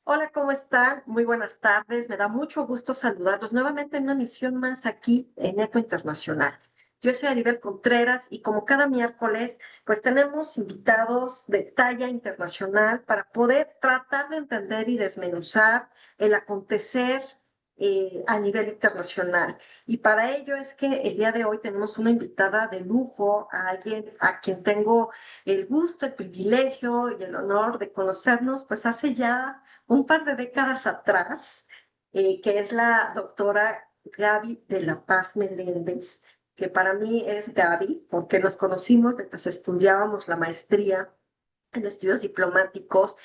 Hola, ¿cómo están? Muy buenas tardes. Me da mucho gusto saludarlos nuevamente en una misión más aquí en Eco Internacional. Yo soy Aribel Contreras y como cada miércoles, pues tenemos invitados de talla internacional para poder tratar de entender y desmenuzar el acontecer a nivel internacional. Y para ello es que el día de hoy tenemos una invitada de lujo, a alguien a quien tengo el gusto, el privilegio y el honor de conocernos, pues hace ya un par de décadas atrás, que es la doctora Gaby de la Paz Meléndez, que para mí es Gaby, porque nos conocimos mientras estudiábamos la maestría en estudios diplomáticos,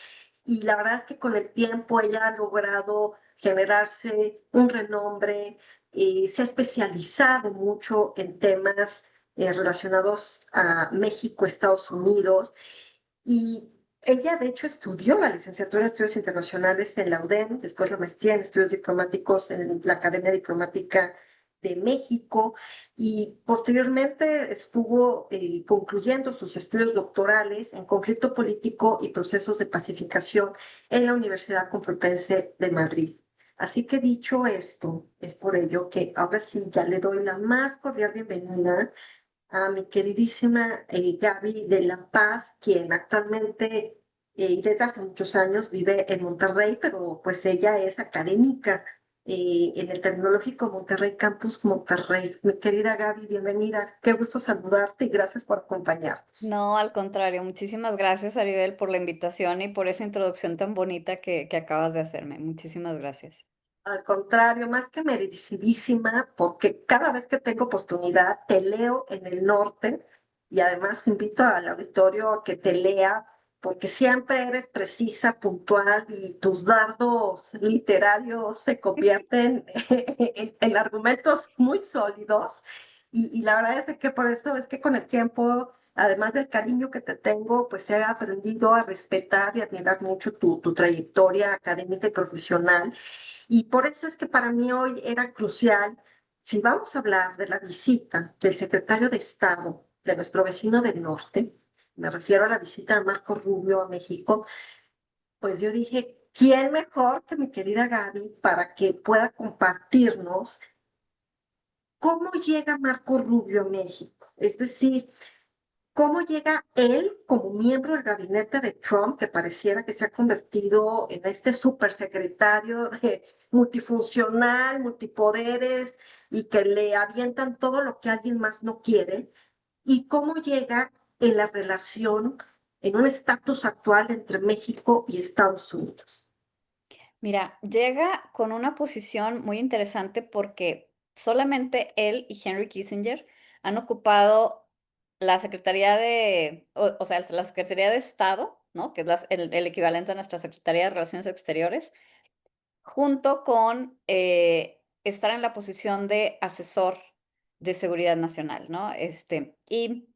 y la verdad es que con el tiempo ella ha logrado generarse un renombre, se ha especializado mucho en temas relacionados a México, Estados Unidos, y ella, de hecho, estudió la licenciatura en Estudios Internacionales en la UDEM, después la maestría en Estudios Diplomáticos en la Academia Diplomática de México y posteriormente estuvo concluyendo sus estudios doctorales en conflicto político y procesos de pacificación en la Universidad Complutense de Madrid. Así que dicho esto, es por ello que ahora sí ya le doy la más cordial bienvenida a mi queridísima Gaby de La Paz, quien actualmente y desde hace muchos años vive en Monterrey, pero pues ella es académica en el Tecnológico Monterrey Campus Monterrey. Mi querida Gaby, bienvenida. Qué gusto saludarte y gracias por acompañarnos. No, al contrario, muchísimas gracias, Aribel, por la invitación y por esa introducción tan bonita que acabas de hacerme. Muchísimas gracias. Al contrario, más que merecidísima, porque cada vez que tengo oportunidad te leo en el norte y además invito al auditorio a que te lea porque siempre eres precisa, puntual y tus dardos literarios se convierten en argumentos muy sólidos. Y la verdad es de que por eso es que con el tiempo, además del cariño que te tengo, pues he aprendido a respetar y admirar mucho tu trayectoria académica y profesional. Y por eso es que para mí hoy era crucial, si vamos a hablar de la visita del secretario de Estado de nuestro vecino del norte, me refiero a la visita de Marco Rubio a México, pues yo dije, ¿quién mejor que mi querida Gaby para que pueda compartirnos cómo llega Marco Rubio a México? Es decir, ¿cómo llega él como miembro del gabinete de Trump, que pareciera que se ha convertido en este supersecretario de multifuncional, multipoderes y que le avientan todo lo que alguien más no quiere? ¿Y cómo llega en la relación, en un estatus actual entre México y Estados Unidos? Mira, llega con una posición muy interesante porque solamente él y Henry Kissinger han ocupado la Secretaría o sea, la Secretaría de Estado, ¿no? Que es el equivalente a nuestra Secretaría de Relaciones Exteriores, junto con estar en la posición de asesor de seguridad nacional, ¿no? Y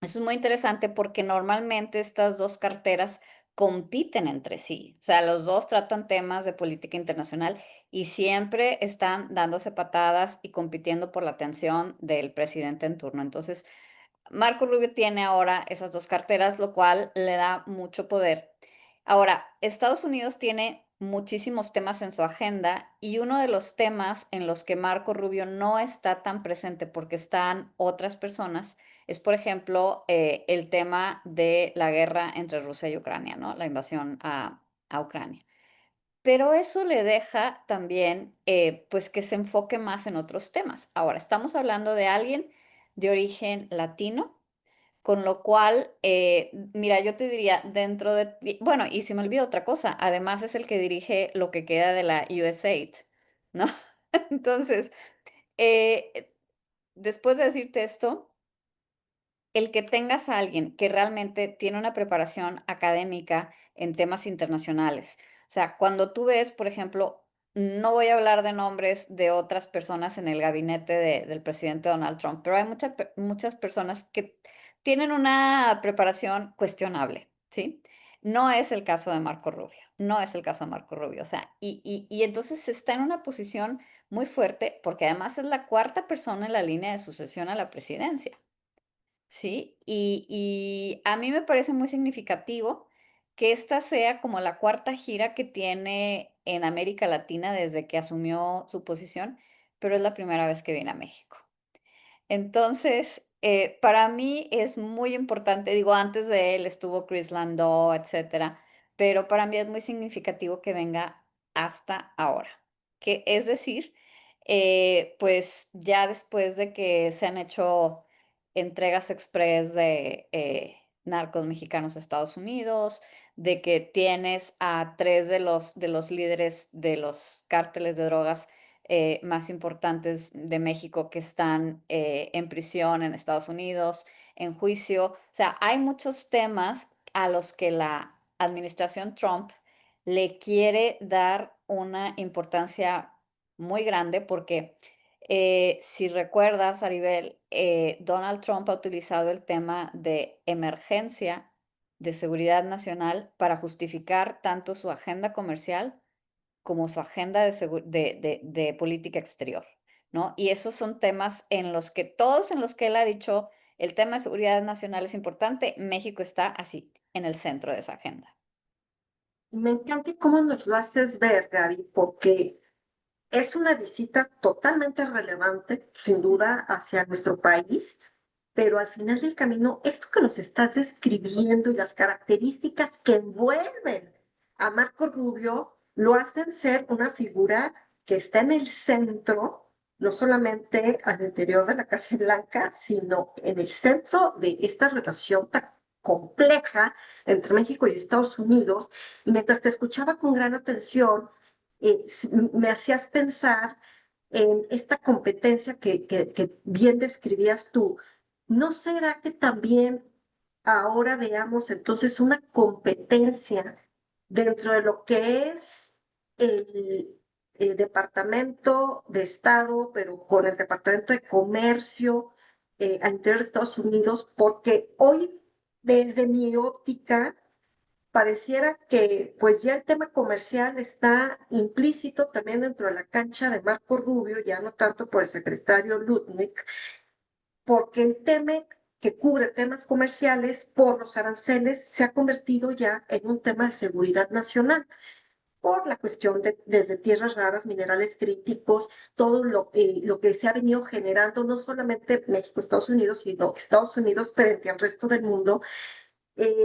eso es muy interesante porque normalmente estas 2 carteras compiten entre sí. O sea, los 2 tratan temas de política internacional y siempre están dándose patadas y compitiendo por la atención del presidente en turno. Entonces, Marco Rubio tiene ahora esas 2 carteras, lo cual le da mucho poder. Ahora, Estados Unidos tiene muchísimos temas en su agenda y uno de los temas en los que Marco Rubio no está tan presente porque están otras personas es, por ejemplo, el tema de la guerra entre Rusia y Ucrania, ¿no? La invasión a Ucrania. Pero eso le deja también, pues, que se enfoque más en otros temas. Ahora, estamos hablando de alguien de origen latino, con lo cual, mira, yo te diría, dentro de ti bueno, y se me olvida otra cosa, además es el que dirige lo que queda de la USAID, ¿no? Entonces, después de decirte esto, el que tengas a alguien que realmente tiene una preparación académica en temas internacionales. O sea, cuando tú ves, por ejemplo, no voy a hablar de nombres de otras personas en el gabinete del presidente Donald Trump, pero hay muchas personas que tienen una preparación cuestionable, ¿sí? No es el caso de Marco Rubio, no es el caso de Marco Rubio. O sea, y entonces está en una posición muy fuerte porque además es la cuarta persona en la línea de sucesión a la presidencia. ¿sí? Y a mí me parece muy significativo que esta sea como la cuarta gira que tiene en América Latina desde que asumió su posición, pero es la primera vez que viene a México. Entonces, para mí es muy importante, digo, antes de él estuvo Chris Landau, etcétera, pero para mí es muy significativo que venga hasta ahora, que es decir, pues ya después de que se han hecho entregas express de narcos mexicanos a Estados Unidos, de que tienes a tres de los líderes de los cárteles de drogas más importantes de México que están en prisión en Estados Unidos, en juicio. O sea, hay muchos temas a los que la administración Trump le quiere dar una importancia muy grande porque si recuerdas, Aribel, Donald Trump ha utilizado el tema de emergencia de seguridad nacional para justificar tanto su agenda comercial como su agenda de política exterior, ¿no? Y esos son temas en los que todos en los que él ha dicho, el tema de seguridad nacional es importante, México está así, en el centro de esa agenda. Me encanta cómo nos lo haces ver, Gaby, porque es una visita totalmente relevante, sin duda, hacia nuestro país, pero al final del camino, esto que nos estás describiendo y las características que envuelven a Marco Rubio lo hacen ser una figura que está en el centro, no solamente al interior de la Casa Blanca, sino en el centro de esta relación tan compleja entre México y Estados Unidos. Y mientras te escuchaba con gran atención, me hacías pensar en esta competencia que bien describías tú. ¿No será que también ahora veamos entonces una competencia dentro de lo que es el Departamento de Estado, pero con el Departamento de Comercio al interior de Estados Unidos? Porque hoy, desde mi óptica, pareciera que pues ya el tema comercial está implícito también dentro de la cancha de Marco Rubio, ya no tanto por el secretario Lutnick, porque el tema que cubre temas comerciales por los aranceles se ha convertido ya en un tema de seguridad nacional por la cuestión de desde tierras raras, minerales críticos, todo lo que se ha venido generando, no solamente México, Estados Unidos, sino Estados Unidos frente al resto del mundo.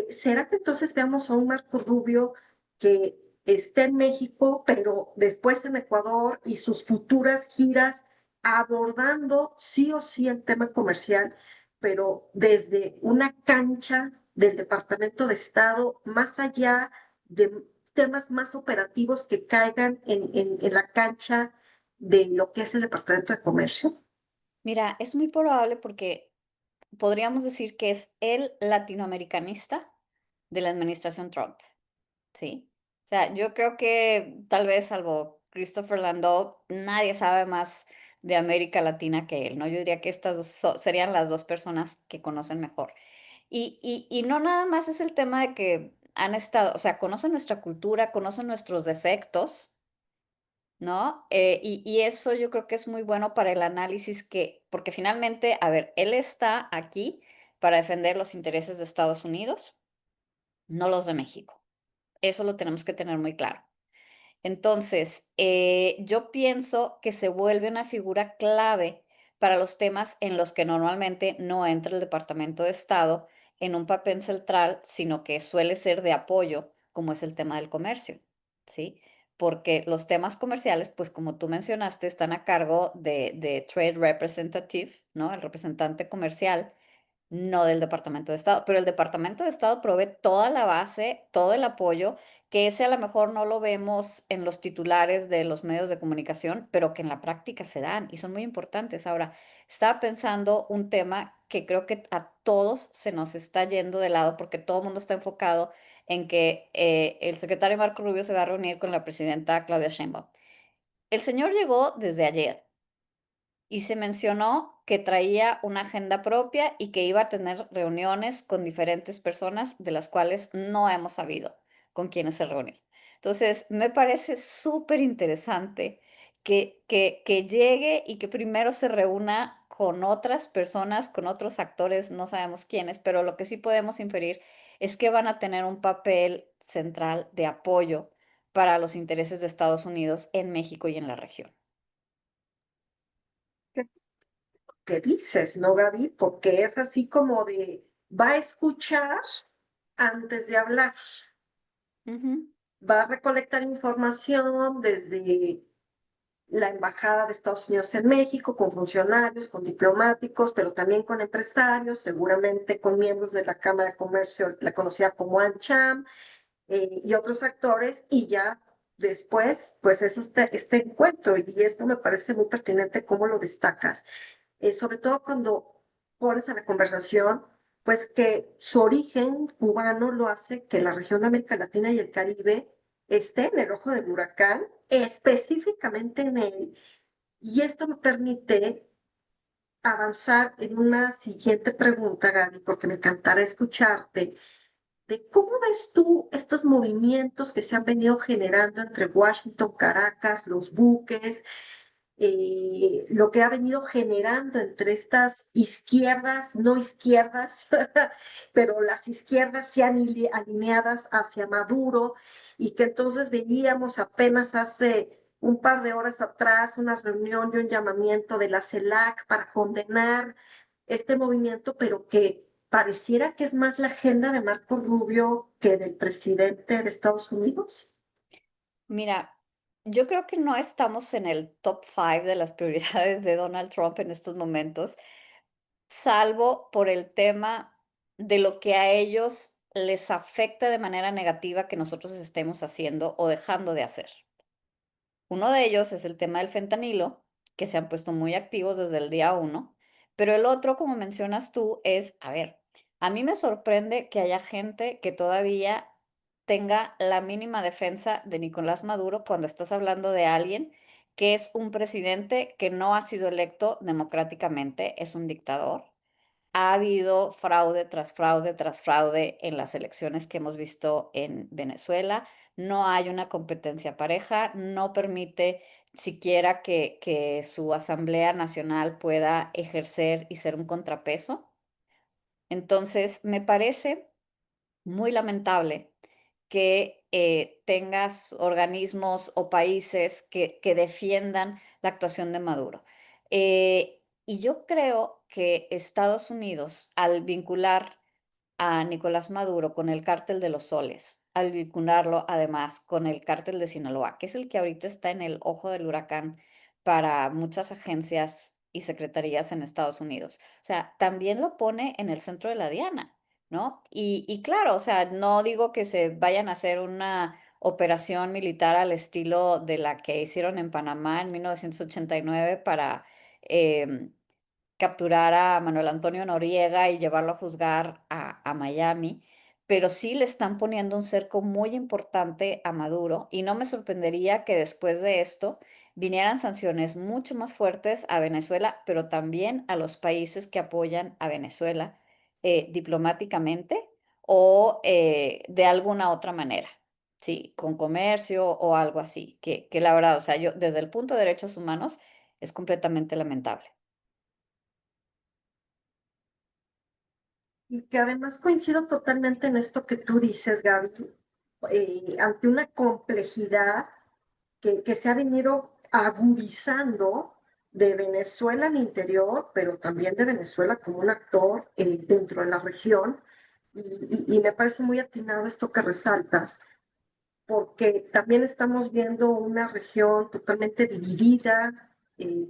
¿Será que entonces veamos a un Marco Rubio que esté en México, pero después en Ecuador y sus futuras giras abordando sí o sí el tema comercial, pero desde una cancha del Departamento de Estado, más allá de temas más operativos que caigan en la cancha de lo que es el Departamento de Comercio? Mira, es muy probable porque podríamos decir que es el latinoamericanista de la administración Trump, ¿sí? O sea, yo creo que tal vez salvo Christopher Landau, nadie sabe más de América Latina que él, ¿no? Yo diría que estas serían las dos personas que conocen mejor. Y no nada más es el tema de que han estado, o sea, conocen nuestra cultura, conocen nuestros defectos, ¿no? Y eso yo creo que es muy bueno para el análisis porque finalmente, a ver, él está aquí para defender los intereses de Estados Unidos, no los de México. Eso lo tenemos que tener muy claro. Entonces, yo pienso que se vuelve una figura clave para los temas en los que normalmente no entra el Departamento de Estado en un papel central, sino que suele ser de apoyo, como es el tema del comercio, ¿sí? Porque los temas comerciales, pues como tú mencionaste, están a cargo de Trade Representative, ¿no? El representante comercial, no del Departamento de Estado, pero el Departamento de Estado provee toda la base, todo el apoyo, que ese a lo mejor no lo vemos en los titulares de los medios de comunicación, pero que en la práctica se dan y son muy importantes. Ahora, estaba pensando un tema que creo que a todos se nos está yendo de lado porque todo el mundo está enfocado en que el secretario Marco Rubio se va a reunir con la presidenta Claudia Sheinbaum. El señor llegó desde ayer y se mencionó que traía una agenda propia y que iba a tener reuniones con diferentes personas de las cuales no hemos sabido con quiénes se reunió. Entonces, me parece súper interesante que llegue y que primero se reúna con otras personas, con otros actores, no sabemos quiénes, pero lo que sí podemos inferir es que van a tener un papel central de apoyo para los intereses de Estados Unidos en México y en la región. ¿Qué dices, no, Gaby? Porque es así como de, va a escuchar antes de hablar, Ujú. va a recolectar información desde la Embajada de Estados Unidos en México, con funcionarios, con diplomáticos, pero también con empresarios, seguramente con miembros de la Cámara de Comercio, la conocida como ANCHAM, y otros actores, y ya después, pues es este encuentro, y esto me parece muy pertinente cómo lo destacas, sobre todo cuando pones a la conversación, pues que su origen cubano lo hace que la región de América Latina y el Caribe esté en el ojo del huracán, específicamente en él, y esto me permite avanzar en una siguiente pregunta, Gaby, porque me encantará escucharte de cómo ves tú estos movimientos que se han venido generando entre Washington, Caracas, los buques, lo que ha venido generando entre estas izquierdas, no izquierdas, pero las izquierdas se han alineadas hacia Maduro y que entonces veíamos apenas hace un par de horas atrás una reunión y un llamamiento de la CELAC para condenar este movimiento, pero que pareciera que es más la agenda de Marco Rubio que del presidente de Estados Unidos. Mira, yo creo que no estamos en el top 5 de las prioridades de Donald Trump en estos momentos, salvo por el tema de lo que a ellos les afecta de manera negativa que nosotros estemos haciendo o dejando de hacer. Uno de ellos es el tema del fentanilo, que se han puesto muy activos desde el día uno, pero el otro, como mencionas tú, es, a ver, a mí me sorprende que haya gente que todavía tenga la mínima defensa de Nicolás Maduro cuando estás hablando de alguien que es un presidente que no ha sido electo democráticamente, es un dictador. Ha habido fraude tras fraude tras fraude en las elecciones que hemos visto en Venezuela. No hay una competencia pareja, no permite siquiera que su Asamblea Nacional pueda ejercer y ser un contrapeso. Entonces, me parece muy lamentable que tengas organismos o países que defiendan la actuación de Maduro. Y yo creo que Estados Unidos, al vincular a Nicolás Maduro con el cártel de los Soles, al vincularlo además con el cártel de Sinaloa, que es el que ahorita está en el ojo del huracán para muchas agencias y secretarías en Estados Unidos. O sea, también lo pone en el centro de la diana, ¿no? Y claro, o sea, no digo que se vayan a hacer una operación militar al estilo de la que hicieron en Panamá en 1989 para capturar a Manuel Antonio Noriega y llevarlo a juzgar a Miami, pero sí le están poniendo un cerco muy importante a Maduro y no me sorprendería que después de esto vinieran sanciones mucho más fuertes a Venezuela, pero también a los países que apoyan a Venezuela diplomáticamente o de alguna otra manera. Sí, con comercio o algo así, que la verdad, o sea, yo desde el punto de derechos humanos es completamente lamentable. Y que además coincido totalmente en esto que tú dices, Gaby, ante una complejidad que se ha venido agudizando de Venezuela al interior, pero también de Venezuela como un actor dentro de la región. Y me parece muy atinado esto que resaltas, porque también estamos viendo una región totalmente dividida,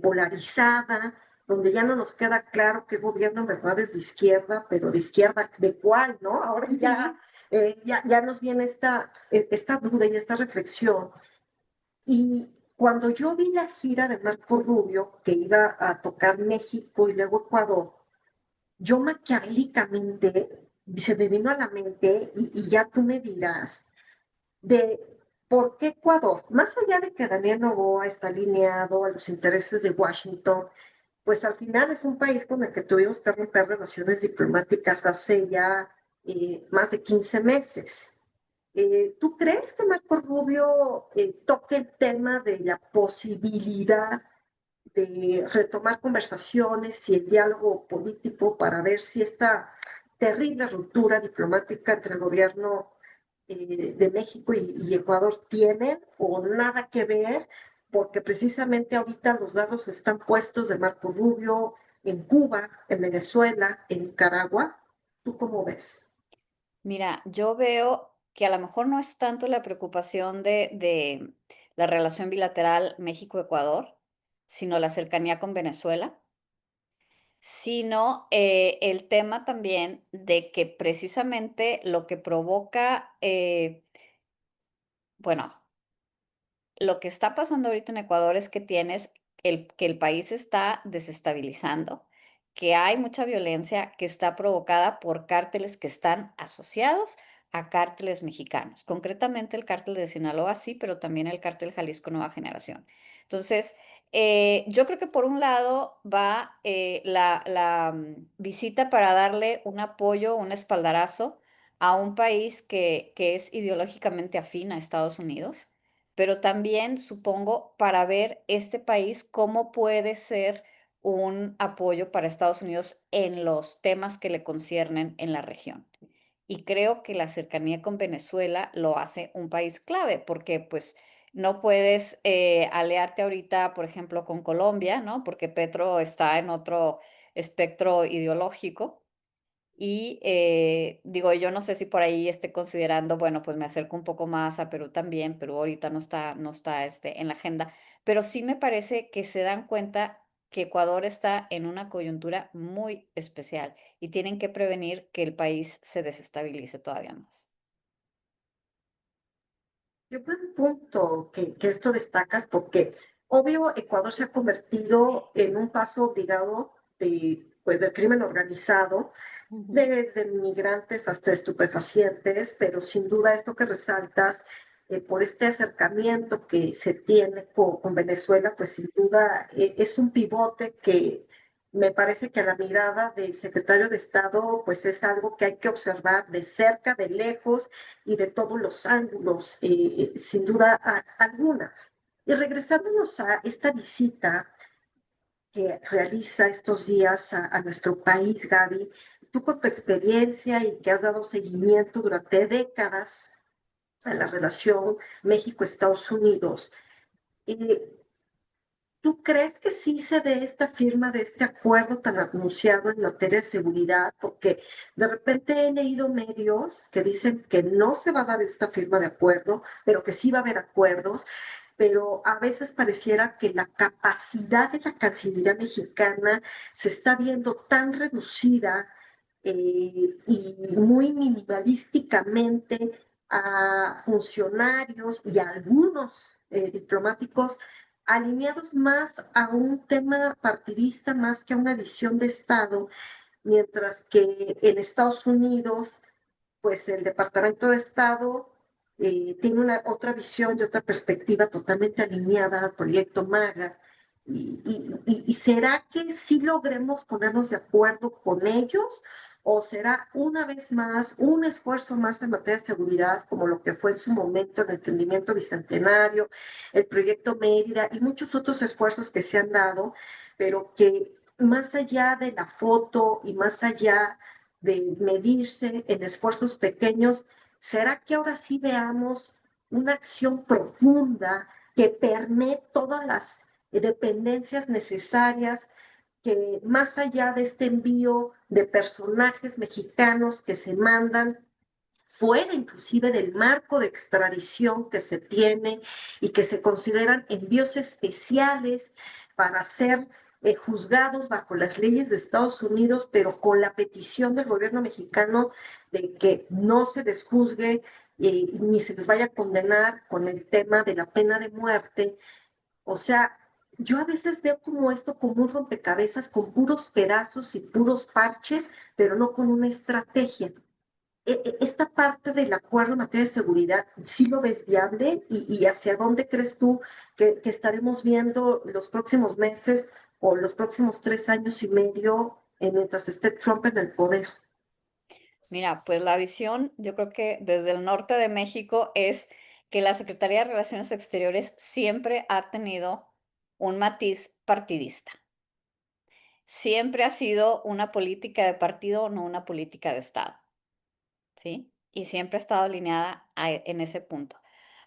polarizada, donde ya no nos queda claro qué gobierno en verdad es de izquierda, pero de izquierda de cuál, ¿no? Ahora ya, ya nos viene esta duda y esta reflexión. Y cuando yo vi la gira de Marco Rubio, que iba a tocar México y luego Ecuador, yo maquiavélicamente se me vino a la mente, y ya tú me dirás, de por qué Ecuador, más allá de que Daniel Noboa está alineado a los intereses de Washington, pues al final es un país con el que tuvimos que romper relaciones diplomáticas hace ya más de 15 meses. ¿Tú crees que Marco Rubio toque el tema de la posibilidad de retomar conversaciones y el diálogo político para ver si esta terrible ruptura diplomática entre el gobierno de México y Ecuador tienen o nada que ver, porque precisamente ahorita los dados están puestos de Marco Rubio en Cuba, en Venezuela, en Nicaragua. ¿Tú cómo ves? Mira, yo veo que a lo mejor no es tanto la preocupación de la relación bilateral México-Ecuador, sino la cercanía con Venezuela, sino el tema también de que precisamente lo que provoca, bueno, lo que está pasando ahorita en Ecuador es que tienes que el país se está desestabilizando, que hay mucha violencia que está provocada por cárteles que están asociados a cárteles mexicanos, concretamente el cártel de Sinaloa, sí, pero también el cártel Jalisco Nueva Generación. Entonces, yo creo que por un lado va visita para darle un apoyo, un espaldarazo a un país que es ideológicamente afín a Estados Unidos, pero también supongo para ver este país cómo puede ser un apoyo para Estados Unidos en los temas que le conciernen en la región. Y creo que la cercanía con Venezuela lo hace un país clave, porque pues no puedes aliarte ahorita, por ejemplo, con Colombia, ¿no? Porque Petro está en otro espectro ideológico. Y, digo, yo no sé si por ahí esté considerando, bueno, pues me acerco un poco más a Perú también. Perú ahorita no está, en la agenda, pero sí me parece que se dan cuenta que Ecuador está en una coyuntura muy especial y tienen que prevenir que el país se desestabilice todavía más. Qué buen punto que esto destacas, porque obvio Ecuador se ha convertido en un paso obligado pues, del crimen organizado, Ujú. desde migrantes hasta estupefacientes, pero sin duda esto que resaltas, por este acercamiento que se tiene con Venezuela, pues sin duda es un pivote que me parece que a la mirada del secretario de Estado, pues es algo que hay que observar de cerca, de lejos y de todos los ángulos, sin duda alguna. Y regresándonos a esta visita que realiza estos días a nuestro país, Gaby, tú con tu experiencia y que has dado seguimiento durante décadas a la relación México-Estados Unidos, eh, ¿tú crees que sí se dé esta firma de este acuerdo tan anunciado en materia de seguridad? Porque de repente he leído medios que dicen que no se va a dar esta firma de acuerdo, pero que sí va a haber acuerdos, pero a veces pareciera que la capacidad de la Cancillería mexicana se está viendo tan reducida y muy minimalísticamente a funcionarios y a algunos diplomáticos alineados más a un tema partidista más que a una visión de Estado, mientras que en Estados Unidos, pues el Departamento de Estado tiene una otra visión y otra perspectiva totalmente alineada al proyecto MAGA. ¿Y será que sí logremos ponernos de acuerdo con ellos? ¿O será una vez más un esfuerzo más en materia de seguridad, como lo que fue en su momento el entendimiento bicentenario, el proyecto Mérida y muchos otros esfuerzos que se han dado, pero que más allá de la foto y más allá de medirse en esfuerzos pequeños, ¿será que ahora sí veamos una acción profunda que permee todas las dependencias necesarias, que más allá de este envío de personajes mexicanos que se mandan fuera inclusive del marco de extradición que se tiene y que se consideran envíos especiales para ser juzgados bajo las leyes de Estados Unidos, pero con la petición del gobierno mexicano de que no se les juzgue ni se les vaya a condenar con el tema de la pena de muerte? O sea, yo a veces veo como esto como un rompecabezas con puros pedazos y puros parches, pero no con una estrategia. Esta parte del acuerdo en materia de seguridad, ¿sí lo ves viable? ¿Y hacia dónde crees tú que estaremos viendo los próximos meses o los próximos 3 años y medio mientras esté Trump en el poder? Mira, pues la visión, yo creo que desde el norte de México es que la Secretaría de Relaciones Exteriores siempre ha tenido un matiz partidista. Siempre ha sido una política de partido, no una política de Estado, ¿sí? Y siempre ha estado alineada en ese punto.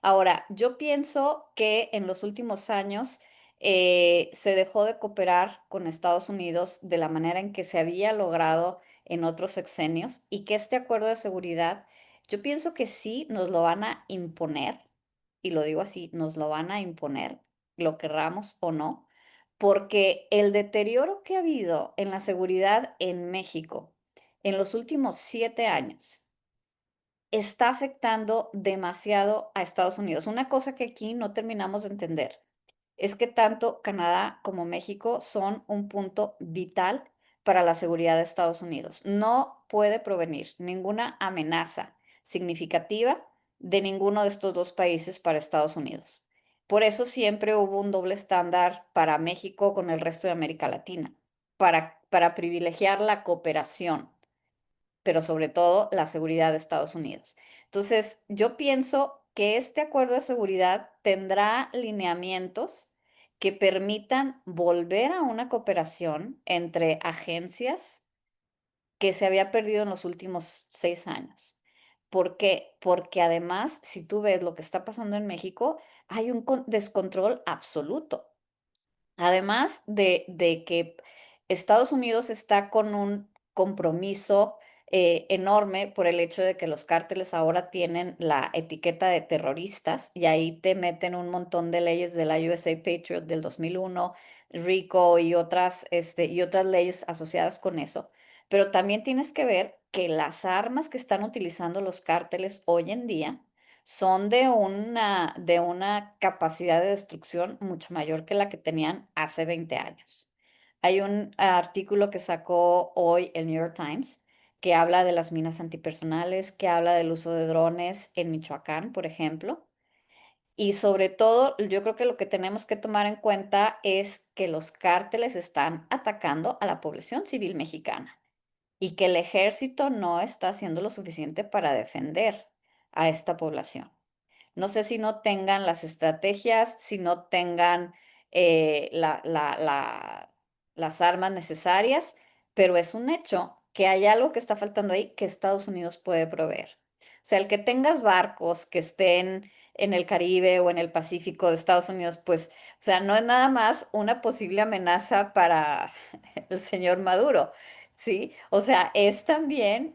Ahora, yo pienso que en los últimos años se dejó de cooperar con Estados Unidos de la manera en que se había logrado en otros sexenios y que este acuerdo de seguridad, yo pienso que sí nos lo van a imponer, y lo digo así, nos lo van a imponer, lo querramos o no, porque el deterioro que ha habido en la seguridad en México en los últimos 7 años está afectando demasiado a Estados Unidos. Una cosa que aquí no terminamos de entender es que tanto Canadá como México son un punto vital para la seguridad de Estados Unidos. No puede provenir ninguna amenaza significativa de ninguno de estos dos países para Estados Unidos. Por eso siempre hubo un doble estándar para México con el resto de América Latina, para privilegiar la cooperación, pero sobre todo la seguridad de Estados Unidos. Entonces, yo pienso que este acuerdo de seguridad tendrá lineamientos que permitan volver a una cooperación entre agencias que se había perdido en los últimos 6 años. ¿Por qué? Porque además, si tú ves lo que está pasando en México, hay un descontrol absoluto. Además de que Estados Unidos está con un compromiso enorme por el hecho de que los cárteles ahora tienen la etiqueta de terroristas y ahí te meten un montón de leyes de la USA Patriot del 2001, RICO y otras leyes asociadas con eso. Pero también tienes que ver que las armas que están utilizando los cárteles hoy en día son de una capacidad de destrucción mucho mayor que la que tenían hace 20 años. Hay un artículo que sacó hoy el New York Times que habla de las minas antipersonales, que habla del uso de drones en Michoacán, por ejemplo. Y sobre todo, yo creo que lo que tenemos que tomar en cuenta es que los cárteles están atacando a la población civil mexicana y que el ejército no está haciendo lo suficiente para defender a esta población. No sé si no tengan las estrategias, si no tengan las armas necesarias, pero es un hecho que hay algo que está faltando ahí que Estados Unidos puede proveer. O sea, el que tengas barcos que estén en el Caribe o en el Pacífico de Estados Unidos, pues, o sea, no es nada más una posible amenaza para el señor Maduro, ¿sí? O sea, es también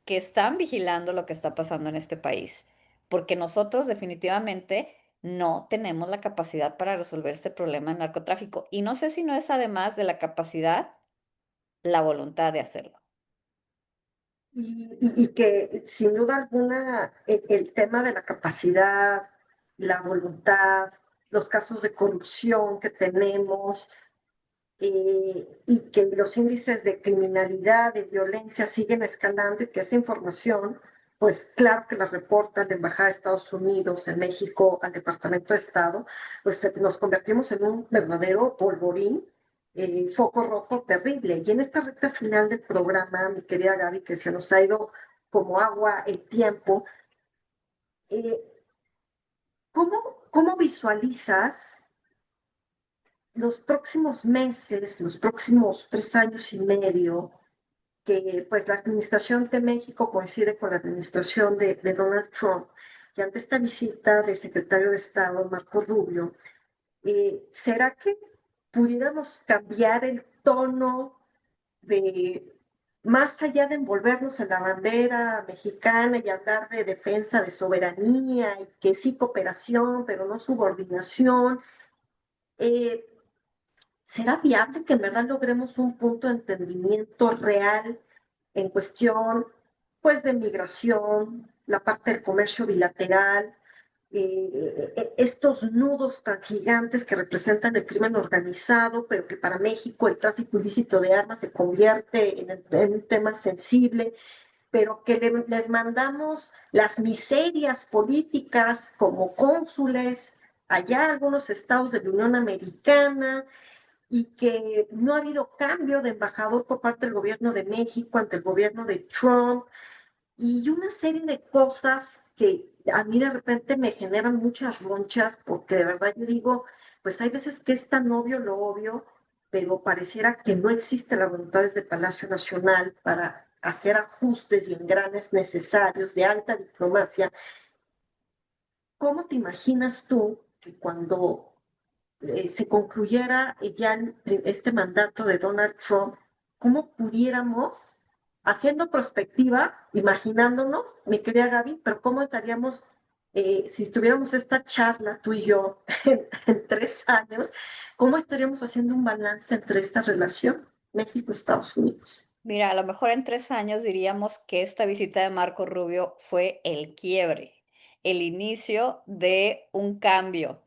que están vigilando lo que está pasando en este país, porque nosotros definitivamente no tenemos la capacidad para resolver este problema del narcotráfico. Y no sé si no es además de la capacidad, la voluntad de hacerlo. Y que sin duda alguna el tema de la capacidad, la voluntad, los casos de corrupción que tenemos, y que los índices de criminalidad, de violencia siguen escalando y que esa información, pues claro que la reporta la Embajada de Estados Unidos en México al Departamento de Estado, pues nos convertimos en un verdadero polvorín, foco rojo terrible. Y en esta recta final del programa, mi querida Gaby, que se nos ha ido como agua el tiempo, eh, ¿cómo visualizas los próximos meses, los próximos 3 años y medio, que pues la administración de México coincide con la administración de Donald Trump, y ante esta visita del secretario de Estado, Marco Rubio, ¿será que pudiéramos cambiar el tono de, más allá de envolvernos en la bandera mexicana y hablar de defensa de soberanía y que sí cooperación, pero no subordinación? Eh, ¿Será viable que en verdad logremos un punto de entendimiento real en cuestión, pues, de migración, la parte del comercio bilateral, estos nudos tan gigantes que representan el crimen organizado, pero que para México el tráfico ilícito de armas se convierte en un tema sensible, pero que les mandamos las miserias políticas como cónsules allá a algunos estados de la Unión Americana, y que no ha habido cambio de embajador por parte del gobierno de México ante el gobierno de Trump, y una serie de cosas que a mí de repente me generan muchas ronchas porque de verdad yo digo, pues hay veces que es tan obvio lo obvio, pero pareciera que no existe la voluntad desde Palacio Nacional para hacer ajustes y engranes necesarios de alta diplomacia. ¿Cómo te imaginas tú que cuando se concluyera ya este mandato de Donald Trump, cómo pudiéramos, haciendo prospectiva, imaginándonos, mi querida Gaby, pero cómo estaríamos, si tuviéramos esta charla, tú y yo, en 3 años, cómo estaríamos haciendo un balance entre esta relación México-Estados Unidos? Mira, a lo mejor en 3 años diríamos que esta visita de Marco Rubio fue el quiebre, el inicio de un cambio.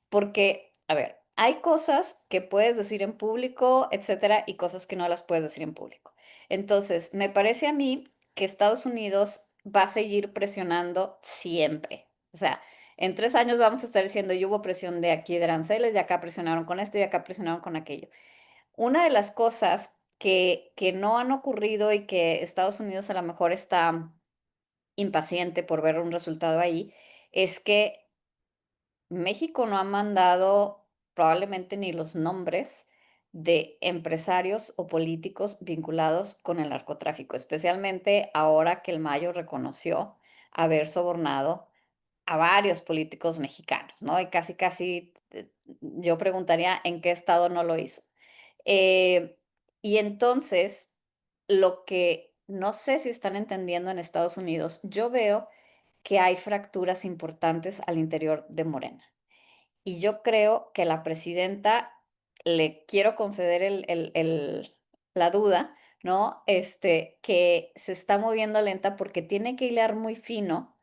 Porque, a ver, hay cosas que puedes decir en público, etcétera, y cosas que no las puedes decir en público. Entonces, me parece a mí que Estados Unidos va a seguir presionando siempre. O sea, en 3 años vamos a estar diciendo, y hubo presión de aquí de aranceles, y acá presionaron con esto, y acá presionaron con aquello. Una de las cosas que no han ocurrido y que Estados Unidos a lo mejor está impaciente por ver un resultado ahí, es que México no ha mandado probablemente ni los nombres de empresarios o políticos vinculados con el narcotráfico, especialmente ahora que el Mayo reconoció haber sobornado a varios políticos mexicanos, ¿no? Y casi, casi, yo preguntaría en qué estado no lo hizo. Eh, y entonces, lo que no sé si están entendiendo en Estados Unidos, yo veo que hay fracturas importantes al interior de Morena. Y yo creo que la presidenta, le quiero conceder la duda, ¿no? Que se está moviendo lenta porque tiene que hilar muy fino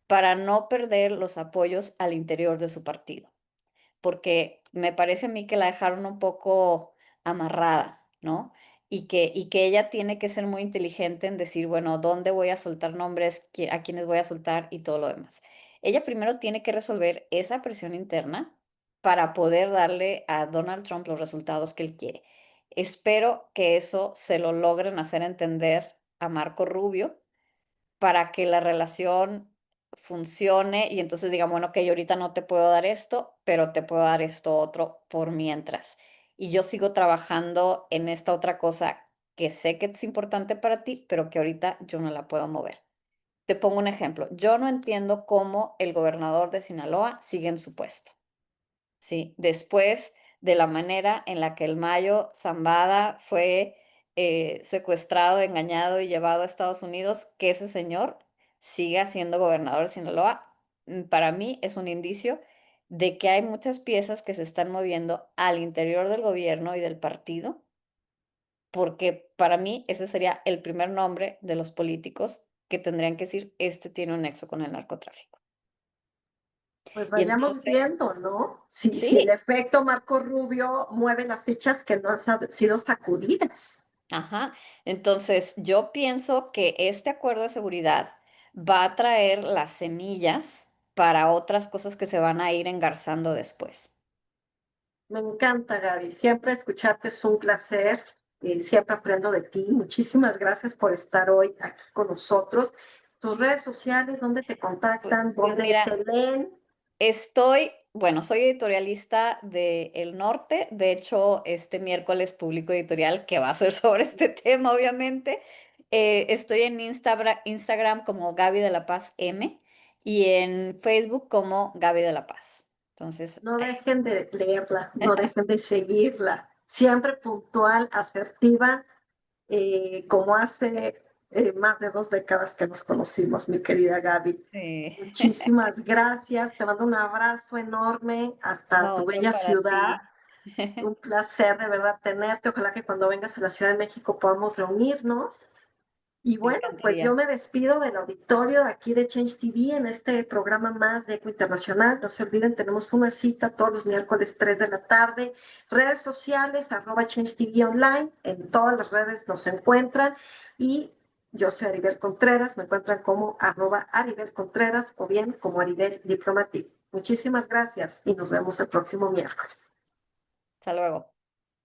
para no perder los apoyos al interior de su partido, porque me parece a mí que la dejaron un poco amarrada, ¿no? Y que ella tiene que ser muy inteligente en decir, bueno, ¿dónde voy a soltar nombres? ¿A quiénes voy a soltar? Y todo lo demás. Ella primero tiene que resolver esa presión interna para poder darle a Donald Trump los resultados que él quiere. Espero que eso se lo logren hacer entender a Marco Rubio para que la relación funcione y entonces digan, bueno, que yo ahorita no te puedo dar esto, pero te puedo dar esto otro por mientras. Y yo sigo trabajando en esta otra cosa que sé que es importante para ti, pero que ahorita yo no la puedo mover. Te pongo un ejemplo. Yo no entiendo cómo el gobernador de Sinaloa sigue en su puesto. ¿Sí? Después de la manera en la que el Mayo Zambada fue secuestrado, engañado y llevado a Estados Unidos, que ese señor siga siendo gobernador de Sinaloa, para mí es un indicio de que hay muchas piezas que se están moviendo al interior del gobierno y del partido, porque para mí ese sería el primer nombre de los políticos que tendrían que decir, este tiene un nexo con el narcotráfico. Pues Y vayamos entonces, viendo, ¿no? Si el sí. efecto Marco Rubio mueve las fichas que no han sido sacudidas. Ajá. Entonces, yo pienso que este acuerdo de seguridad va a traer las semillas para otras cosas que se van a ir engarzando después. Me encanta, Gaby. Siempre escucharte es un placer. Siempre aprendo de ti. Muchísimas gracias por estar hoy aquí con nosotros. Tus redes sociales, ¿dónde te contactan? Pues ¿Dónde mira, te leen? bueno, soy editorialista de El Norte. De hecho, este miércoles publico editorial que va a ser sobre este tema, obviamente. Estoy en Instagram como Gaby de la Paz M y en Facebook como Gaby de la Paz. Entonces, No ahí. dejen de leerla, no dejen de seguirla. Siempre puntual, asertiva, como hace más de 2 décadas que nos conocimos, mi querida Gaby. Sí. Muchísimas gracias. Te mando un abrazo enorme hasta No, tu otro bella para ciudad. ti. Un placer de verdad tenerte. Ojalá que cuando vengas a la Ciudad de México podamos reunirnos. Y Me bueno, pues yo encantaría. me despido del auditorio aquí de Change TV en este programa más de Eco Internacional. No se olviden, tenemos una cita todos los miércoles 3 de la tarde. Redes sociales, @Change TV Online. En todas las redes nos encuentran. Y yo soy Aribel Contreras. Me encuentran como @Aribel Contreras o bien como Aribel Diplomatic. Muchísimas gracias y nos vemos el próximo miércoles. Hasta luego.